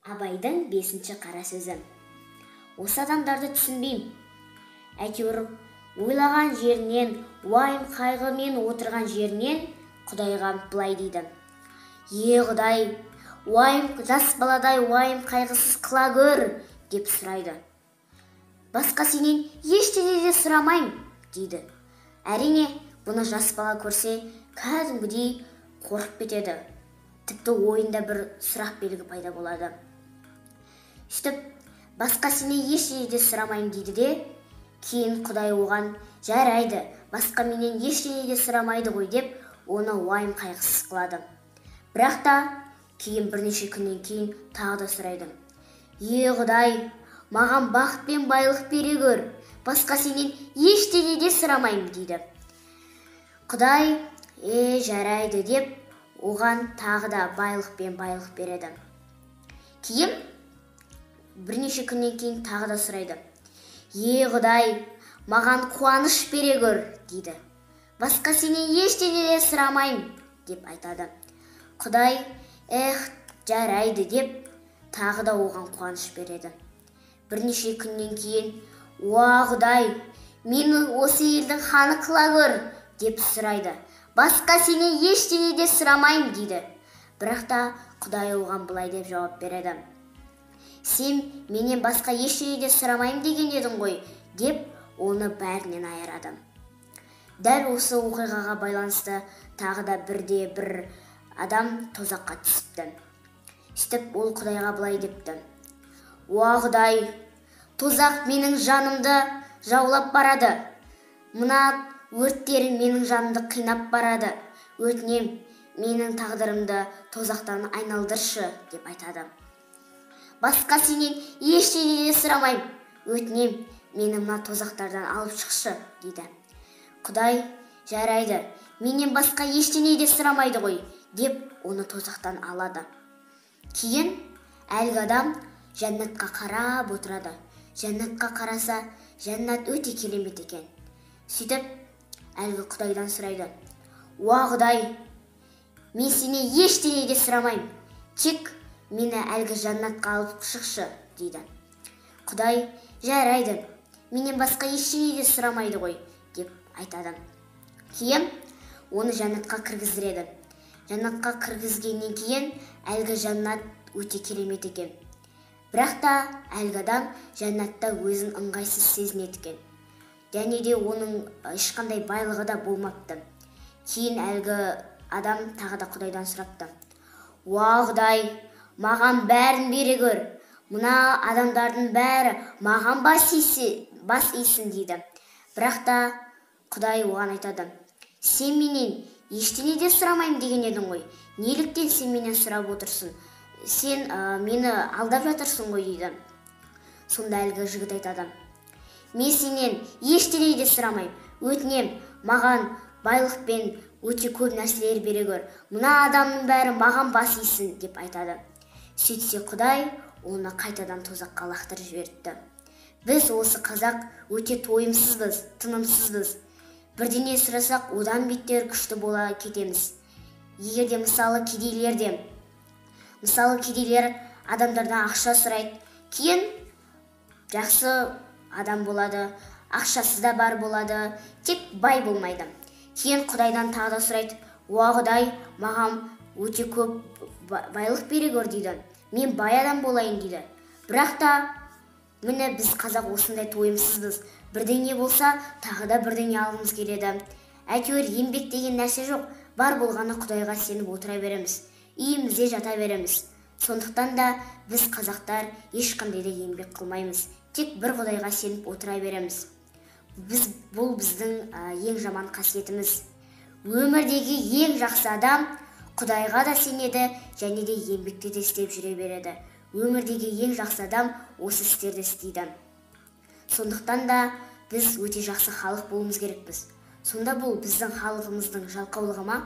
Абайдың 5-ші қара сөзі. Осы адамдарды түсінбеймін. Әйтеуір ойлаған жерінен, уайым қайғымен отырған жерінен Құдайға былай дейді: "Е Құдай, жас баладай уайым қайғысыз қыла көр" деп сұрайды. "Басқа сенен ештеңе де сұрамайым" дейді. Әрине, бұны жас бала көрсе, кәдімгідей қорқып кетеді. Тіпті ойында бір сұрақ белгі пайда болады. Сөйтіп, "Басқа сенен ештеңе де сұрамайым" дейді де, кейін Құдай оған "Жарайды, басқа менен ештеңе де сұрамайды ғой" деп, оны уайым қайғысыз қылады. Бірақ та кейін бірнеше күннен кейін тағы да сұрайды: "Е Құдай, маған бақыт пен байлық бере көр, басқа сенен ештеңе де сұрамайым" дейді. Құдай жарайды деп, оған тағы да байлық пен байлық береді. Кейін бірнеше күннен кейін тағы да сұрайды: "Е Құдай, маған қуаныш бере көр" дейді. "Басқа сенен ештеңе де сұрамайым" деп айтады. Құдай жарайды деп, тағы да оған қуаныш береді. Бірнеше күннен кейін: "Уа Құдай, мені осы елдің ханы қыла көр" деп сұрайды. "Басқа сенен ештеңе де сұрамайым" дейді. Бірақ та Құдай оған былай деп жауап береді: "Сен менен басқа ештеңе де сұрамайым деген едің ғой" деп, оны бәрінен айырады. Дәл осы оқиғаға байланысты тағы да бір адам тозаққа түсіпті. Сөйтіп, ол Құдайға былай депті: "Уа Құдай, тозақ менің жанымды жаулап барады. Мына өрттерің менің жанымды қинап барады. Өтінем, менің тағдырымды тозақтан айналдыршы" деп айтады. "Басқа сенен ештеңе де сұрамайым. Өтінем, мені мына тозақтардан алып шықшы" дейді. Құдай: "Жарайды, менен басқа ештеңе де сұрамайды ғой" деп, оны тозақтан алады. Кейін әлгі адам жәннатқа қарап отырады. Жәннатқа қараса, жәннат өте керемет екен. Сөйтіп, әлгі Құдайдан сұрайды: "Уа Құдай, мен сенен ештеңе де сұрамайым. Тек мені әлгі жәннатқа алып шықшы" дейді. Құдай: "Жарайды, менен басқа ештеңе де сұрамайды ғой" деп айтады. Кейін оны жәннатқа кіргіздіреді. Жәннатқа кіргізгеннен кейін әлгі жәннат өте керемет екен. Бірақ та әлгі адам жәннатта өзін ыңғайсыз сезінеді екен. Және де оның ешқандай байлығы да болмапты. Кейін әлгі адам тағы да Құдайдан сұрапты: "Уа Құдай, маған бәрін бере көр. Мына адамдардың бәрі маған бас иісін" дейді. Бірақ та Құдай оған айтады: "Сен менен ештеңе де сұрамайым деген едің ғой. Неліктен сен менен сұрап отырсың? Сен мені алдап жатырсың ғой" дейді. Сонда әлгі жігіт айтады: "Мен сенен ештеңе де сұрамайым. Өтінем, маған байлық пен өте көп нәрселер бере көр. Мына адамның бәрі маған бас иісін" деп айтады. Сөйтсе, Құдай оны қайтадан тозаққа лақтырып жіберді. Біз осы қазақ өте тойымсызбыз, тынымсызбыз. Бірдеңе сұрасақ, одан бетер күшті бола кетеміз. Егер де мысалы кедейлер адамдардан ақша сұрайды, кейін жақсы адам болады, ақшасы да бар болады, тек бай болмайды. Кейін Құдайдан тағы да сұрайды: "Уа Құдай, маған өте көп байлық бере көр" дейді. "Мен бай адам болайын" дейді. Бірақ та міне біз қазақ осындай тойымсызбыз. Бірдеңе болса, тағы да бірдеңе алғымыз келеді. Әйтеуір еңбек деген нәрсе жоқ. Бар болғаны Құдайға сеніп отыра береміз. Үйімізде жата береміз. Сондықтан да біз қазақтар ешқандай да еңбек қылмаймыз. Тек бір Құдайға сеніп отыра береміз. Бұл біздің ең жаман қасиетіміз. Өмірдегі ең жақсы адам Құдайға да сенеді, және де еңбекті де істеп жүре береді. Өмірдегі ең жақсы адам осы істерді істейді. Сондықтан да біз өте жақсы халық болуымыз керекпіз. Сонда бұл біздің халқымыздың жалқаулығы ма?